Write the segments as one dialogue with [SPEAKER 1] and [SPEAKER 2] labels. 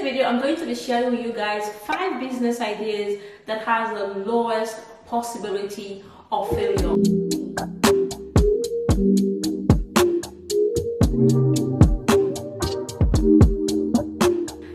[SPEAKER 1] video, I'm going to be sharing with you guys 5 business ideas that has the lowest possibility of failure.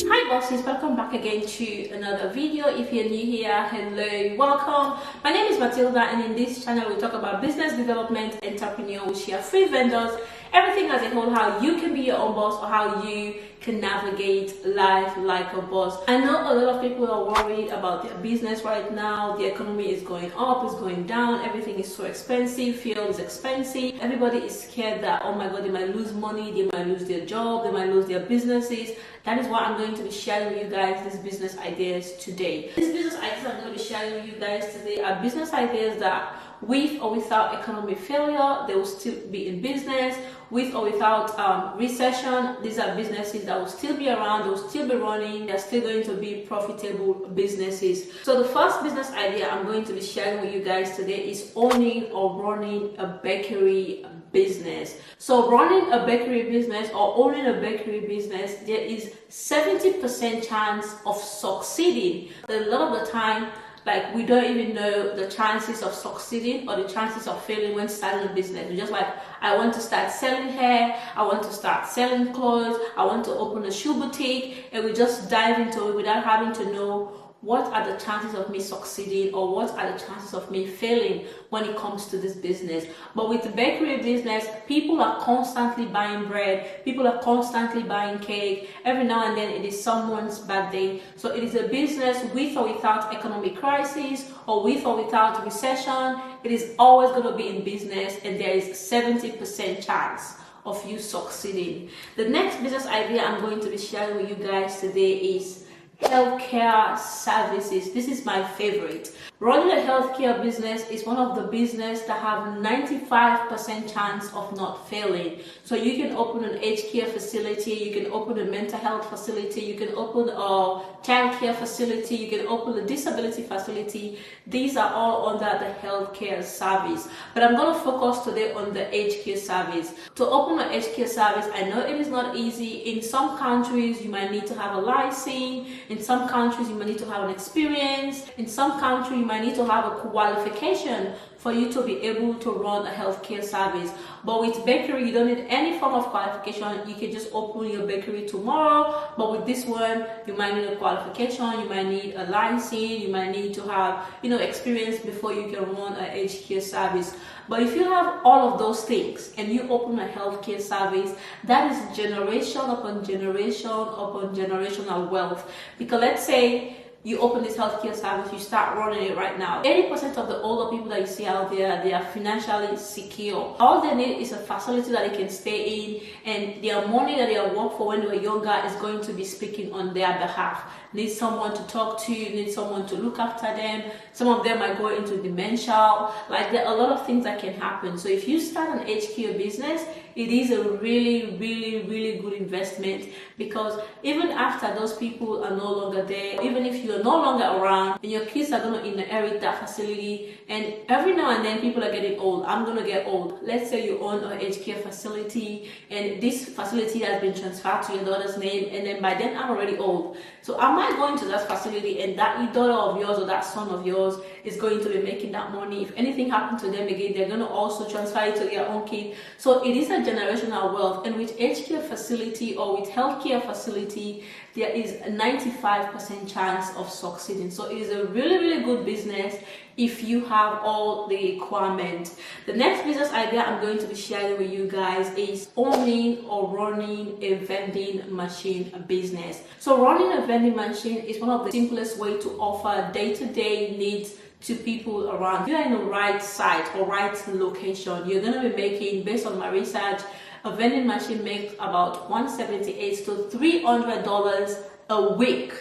[SPEAKER 1] Hi bosses, welcome back again to another video. If you're new here, hello, welcome. My name is Matilda, and in this channel we talk about business development, entrepreneur, we share free vendors, everything as a whole, how you can be your own boss or how you can navigate life like a boss. I know a lot of people are worried about their business right now. The economy is going up, it's going down, everything is so expensive, fuel is expensive. Everybody is scared that, oh my god, they might lose money, they might lose their job, they might lose their businesses. That is why I'm going to be sharing with you guys these business ideas today. These business ideas I'm going to be sharing with you guys today are business ideas that with or without economic failure, they will still be in business. With or without recession, these are businesses that will still be around, they will still be running, they're still going to be profitable businesses. So the first business idea I'm going to be sharing with you guys today is owning or running a bakery business. So running a bakery business or owning a bakery business, there is 70% chance of succeeding. A lot of the time, like, we don't even know the chances of succeeding or the chances of failing when starting a business. We're just like, I want to start selling hair, I want to start selling clothes, I want to open a shoe boutique, and we just dive into it without having to know what are the chances of me succeeding or what are the chances of me failing when it comes to this business. But with the bakery business, people are constantly buying bread, people are constantly buying cake. Every now and then it is someone's birthday. So it is a business with or without economic crisis or with or without recession. It is always going to be in business, and there is 70% chance of you succeeding. The next business idea I'm going to be sharing with you guys today is healthcare services. This is my favorite. Running a healthcare business is one of the businesses that have 95% chance of not failing. So you can open an aged care facility, you can open a mental health facility, you can open a child care facility, you can open a disability facility. These are all under the healthcare service. But I'm going to focus today on the aged care service. To open an aged care service, I know it is not easy. In some countries, you might need to have a license. In some countries, you might need to have an experience. In some countries, you might need to have a qualification for you to be able to run a healthcare service. But with bakery, you don't need any form of qualification. You can just open your bakery tomorrow. But with this one, you might need a qualification, you might need a license, you might need to have, experience before you can run an aged care service. But if you have all of those things and you open a healthcare service, that is generation upon generation upon generational wealth. Because let's say you open this healthcare service, you start running it right now. 80% of the older people that you see out there, they are financially secure. All they need is a facility that they can stay in, and their money that they work for when they were younger is going to be speaking on their behalf. Need someone to talk to, need someone to look after them. Some of them might go into dementia. Like, there are a lot of things that can happen. So if you start an aged care business, it is a really, really, really good investment, because even after those people are no longer there, even if you are no longer around, and your kids are going to inherit that facility, and every now and then people are getting old. I'm going to get old. Let's say you own an aged care facility, and this facility has been transferred to your daughter's name, and then by then I'm already old. So am I going to that facility, and that daughter of yours or that son of yours is going to be making that money? If anything happened to them again, they're going to also transfer it to their own kid. So it is a generational wealth. And with aged care facility or with healthcare facility, there is a 95% chance of succeeding. So it is a really, really good business if you have all the requirements. The next business idea I'm going to be sharing with you guys is owning or running a vending machine business. So running a vending machine is one of the simplest way to offer day-to-day needs to people around. If you're in the right site or right location, you're going to be making, based on my research, a vending machine makes about $178 to $300 a week.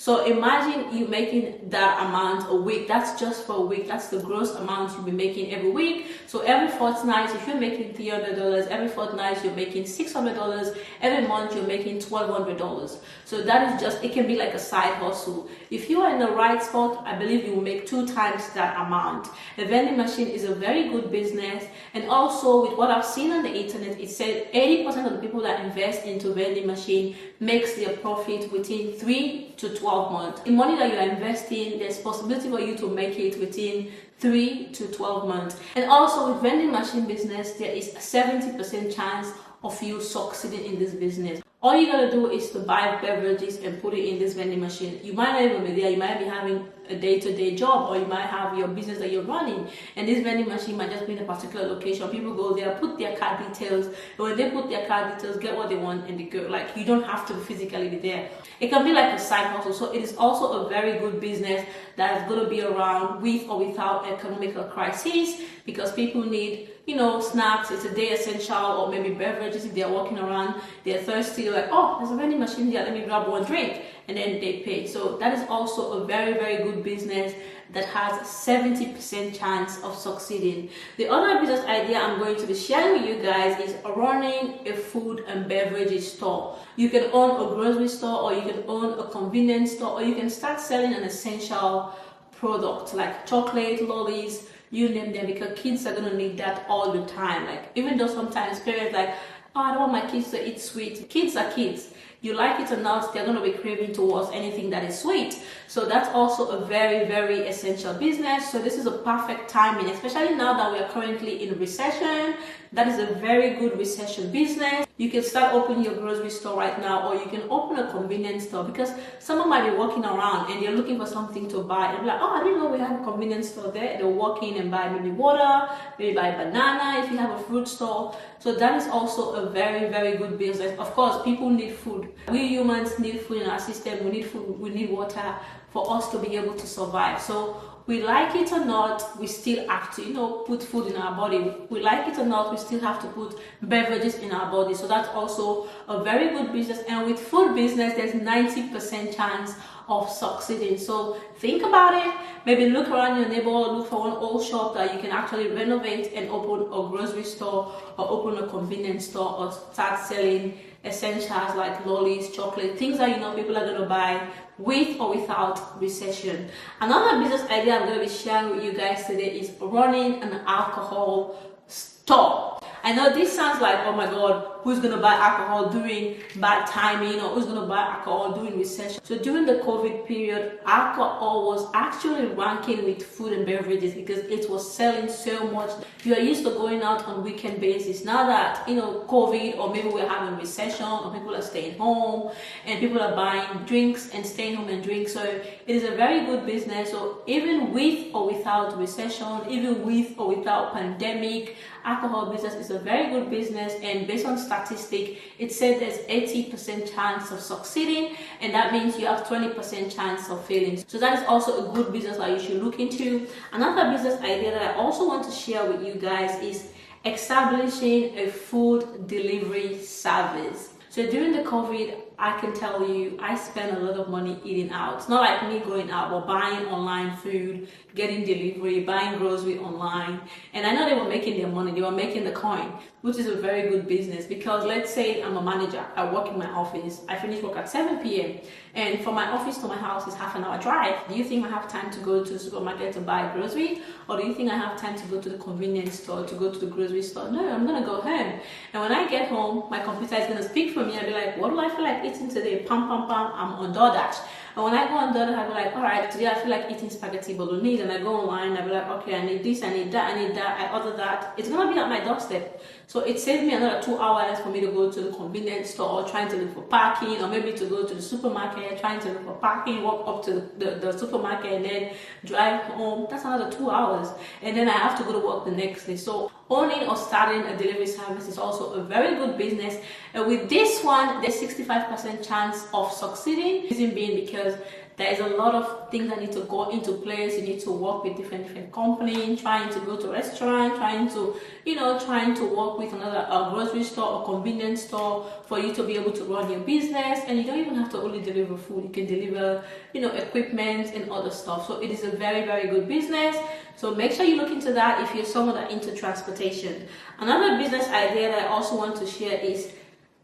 [SPEAKER 1] So imagine you making that amount a week. That's just for a week. That's the gross amount you'll be making every week. So every fortnight, if you're making $300, every fortnight you're making $600, every month you're making $1,200. So that is just, it can be like a side hustle. If you are in the right spot, I believe you will make 2 times that amount. A vending machine is a very good business. And also with what I've seen on the internet, it said 80% of the people that invest into vending machine makes their profit within 3 to 12 months. The money that you are investing, there's possibility for you to make it within 3 to 12 months. And also with vending machine business, there is a 70% chance of you succeeding in this business. All you gotta do is to buy beverages and put it in this vending machine. You might not even be there, you might be having a day-to-day job, or you might have your business that you're running, and this vending machine might just be in a particular location. People go there, put their card details, and when they put their card details, get what they want, and they go. Like, you don't have to physically be there. It can be like a side hustle. So it is also a very good business that is going to be around with or without economical crisis, because people need, you know, snacks. It's a day essential, or maybe beverages. If they're walking around, they're thirsty, they're like, oh, there's a vending machine here, let me grab one drink, and then they pay. So that is also a very, very good business that has 70% chance of succeeding. The other business idea I'm going to be sharing with you guys is running a food and beverage store. You can own a grocery store, or you can own a convenience store, or you can start selling an essential product like chocolate, lollies, you name them, because kids are going to need that all the time. Like, even though sometimes parents like, oh, I don't want my kids to eat sweet. Kids are kids. You like it or not, they're going to be craving towards anything that is sweet. So that's also a very, very essential business. So this is a perfect timing, especially now that we are currently in recession. That is a very good recession business. You can start opening your grocery store right now, or you can open a convenience store, because someone might be walking around and they're looking for something to buy. And be like, oh, I didn't know we have a convenience store there. They'll walk in and buy maybe water, maybe buy banana if you have a fruit store. So that is also a very, very good business. Of course, people need food. We humans need food in our system. We need food, we need water for us to be able to survive. So we like it or not, we still have to, you know, put food in our body. We like it or not, we still have to put beverages in our body. So that's also a very good business. And with food business, there's 90% chance of succeeding. So think about it. Maybe look around your neighborhood, look for one old shop that you can actually renovate and open a grocery store, or open a convenience store, or start selling essentials like lollies, chocolate, things that you know people are going to buy with or without recession. Another business idea I'm going to be sharing with you guys today is running an alcohol store. I know this sounds like, oh my god, who's going to buy alcohol during bad timing, or who's going to buy alcohol during recession? So during the COVID period, alcohol was actually ranking with food and beverages because it was selling so much. You are used to going out on weekend basis. Now that, you know, COVID, or maybe we're having recession, or people are staying home and people are buying drinks and staying home and drink. So it is a very good business. So even with or without recession, even with or without pandemic, alcohol business is a very good business. And based on statistic, it said there's 80% chance of succeeding, and that means you have 20% chance of failing. So that is also a good business that you should look into. Another business idea that I also want to share with you guys is establishing a food delivery service. So during the COVID, I can tell you, I spent a lot of money eating out. It's not like me going out, but buying online food, getting delivery, buying grocery online. And I know they were making their money, they were making the coin, which is a very good business. Because let's say I'm a manager, I work in my office, I finish work at 7 p.m. and from my office to my house is half an hour drive. Do you think I have time to go to the supermarket to buy grocery? Or do you think I have time to go to the convenience store, to go to the grocery store? No, I'm gonna go home. And when I get home, my computer is gonna speak for me. I'll be like, what do I feel like eating today? Pam, pam, pam, I'm on DoorDash. And when I go on DoorDash, I'll be like, all right, today I feel like eating spaghetti bolognese. And I go online, I'll be like, okay, I need this, I need that, I need that. I order that. It's gonna be at my doorstep. So it saves me another 2 hours for me to go to the convenience store, trying to look for parking, or maybe to go to the supermarket, trying to look for parking, walk up to the supermarket, and then drive home. That's another 2 hours. And then I have to go to work the next day. So owning or starting a delivery service is also a very good business. And with this one, there's 65% chance of succeeding. Reason being because there is a lot of things that need to go into place. You need to work with different companies, trying to go to restaurant, trying to work with another grocery store or convenience store for you to be able to run your business. And you don't even have to only deliver food, you can deliver equipment and other stuff. So it is a very, very good business. So make sure you look into that if you're someone that into transportation. Another business idea that I also want to share is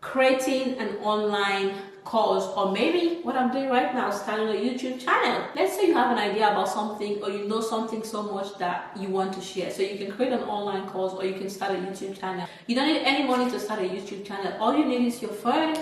[SPEAKER 1] creating an online course, or maybe what I'm doing right now, starting a YouTube channel. Let's say you have an idea about something, or you know something so much that you want to share. So you can create an online course, or you can start a YouTube channel. You don't need any money to start a YouTube channel. All you need is your phone.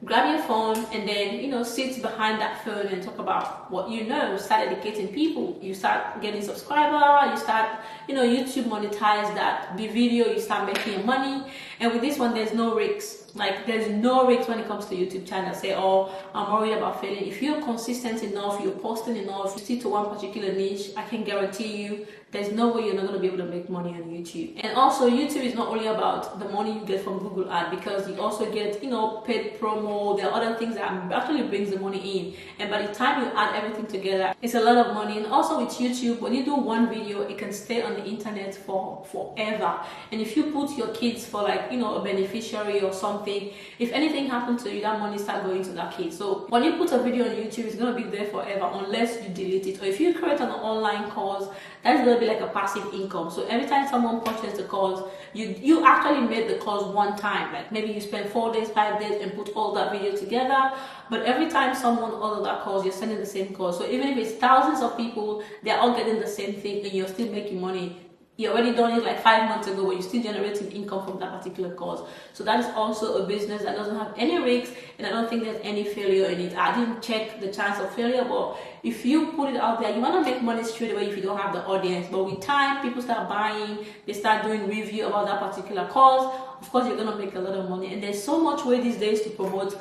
[SPEAKER 1] Grab your phone and then sit behind that phone and talk about what you know. Start educating people. You start getting subscribers. You start YouTube monetize that video. You start making money. And with this one, there's no risks. Like, there's no risk when it comes to YouTube channel. Say, oh, I'm worried about failing. If you're consistent enough, you're posting enough, you stick to one particular niche, I can guarantee you there's no way you're not going to be able to make money on YouTube. And also, YouTube is not only about the money you get from Google Ad, because you also get paid promo. There are other things that actually brings the money in, and by the time you add everything together, it's a lot of money. And also with YouTube, when you do one video, it can stay on the internet for forever. And if you put your kids for a beneficiary or something, if anything happens to you, that money start going to that kid. So when you put a video on YouTube, it's going to be there forever unless you delete it. Or if you create an online course, that's going to be like a passive income. So every time someone purchases the course, you actually made the course one time. Like maybe you spend 4 days, 5 days and put all that video together, but every time someone orders that course, you're sending the same course. So even if it's thousands of people, they're all getting the same thing and you're still making money. You already done it like 5 months ago, but you're still generating income from that particular course. So that is also a business that doesn't have any risks, and I don't think there's any failure in it. I didn't check the chance of failure, but if you put it out there, you want to make money straight away if you don't have the audience. But with time, people start buying, they start doing review about that particular course. Of course, you're going to make a lot of money. And there's so much way these days to promote,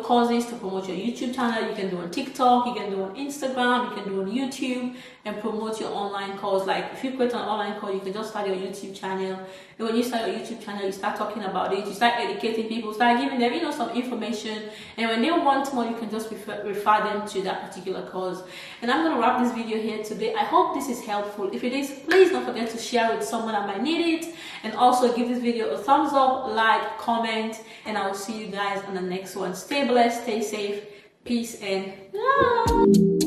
[SPEAKER 1] courses, to promote your YouTube channel. You can do on TikTok, you can do on Instagram, you can do on YouTube and promote your online course. Like if you create an online course, you can just start your YouTube channel. And when you start your YouTube channel, you start talking about it, you start educating people, start giving them, some information. And when they want more, you can just refer them to that particular course. And I'm going to wrap this video here today. I hope this is helpful. If it is, please don't forget to share with someone that might need it. And also give this video a thumbs up, like, comment, and I will see you guys on the next one. Stay blessed, stay safe, peace, and love.